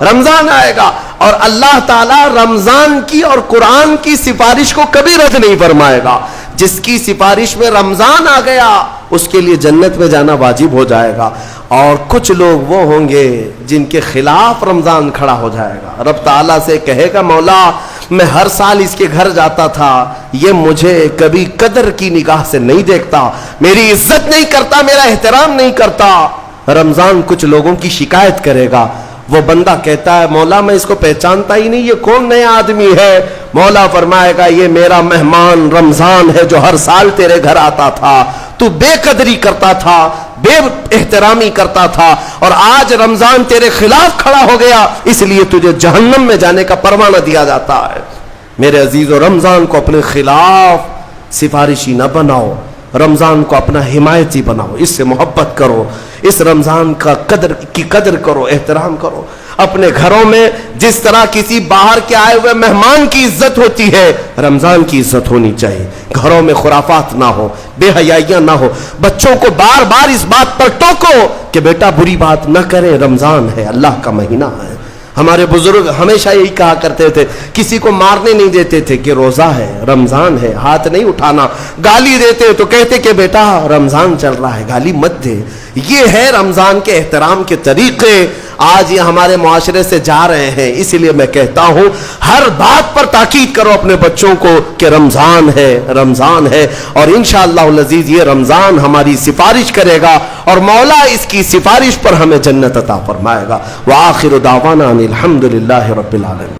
رمضان آئے گا، اور اللہ تعالیٰ رمضان کی اور قرآن کی سفارش کو کبھی رد نہیں فرمائے گا۔ جس کی سفارش میں رمضان آ گیا اس کے لیے جنت میں جانا واجب ہو جائے گا، اور کچھ لوگ وہ ہوں گے جن کے خلاف رمضان کھڑا ہو جائے گا۔ رب تعالیٰ سے کہے گا مولا میں ہر سال اس کے گھر جاتا تھا، یہ مجھے کبھی قدر کی نگاہ سے نہیں دیکھتا، میری عزت نہیں کرتا، میرا احترام نہیں کرتا۔ رمضان کچھ لوگوں کی شکایت کرے گا، وہ بندہ کہتا ہے مولا میں اس کو پہچانتا ہی نہیں، یہ کون نیا آدمی ہے؟ مولا فرمائے گا یہ میرا مہمان رمضان ہے جو ہر سال تیرے گھر آتا تھا، تو بے قدری کرتا تھا، بے احترامی کرتا تھا، اور آج رمضان تیرے خلاف کھڑا ہو گیا، اس لیے تجھے جہنم میں جانے کا پروانہ دیا جاتا ہے۔ میرے عزیزو رمضان کو اپنے خلاف سفارشی نہ بناؤ، رمضان کو اپنا حمایتی بناؤ، اس سے محبت کرو، اس رمضان کا قدر کرو، احترام کرو۔ اپنے گھروں میں جس طرح کسی باہر کے آئے ہوئے مہمان کی عزت ہوتی ہے رمضان کی عزت ہونی چاہیے۔ گھروں میں خرافات نہ ہو، بے حیائیاں نہ ہو، بچوں کو بار بار اس بات پر ٹوکو کہ بیٹا بری بات نہ کریں، رمضان ہے، اللہ کا مہینہ ہے، ہمارے بزرگ ہمیشہ یہی کہا کرتے تھے, کسی کو مارنے نہیں دیتے تھے کہ روزہ ہے, رمضان ہے, ہاتھ نہیں اٹھانا. گالی دیتے تو کہتے کہ بیٹا رمضان چل رہا ہے, گالی مت دے. یہ ہے رمضان کے احترام کے طریقے. آج یہ ہمارے معاشرے سے جا رہے ہیں. اسی لیے میں کہتا ہوں ہر بات پر تاکید کرو اپنے بچوں کو کہ رمضان ہے, رمضان ہے, اور انشاءاللہ العزیز یہ رمضان ہماری سفارش کرے گا اور مولا اس کی سفارش پر ہمیں جنت عطا فرمائے گا. وآخر دعوانا الحمدللہ رب العالمین.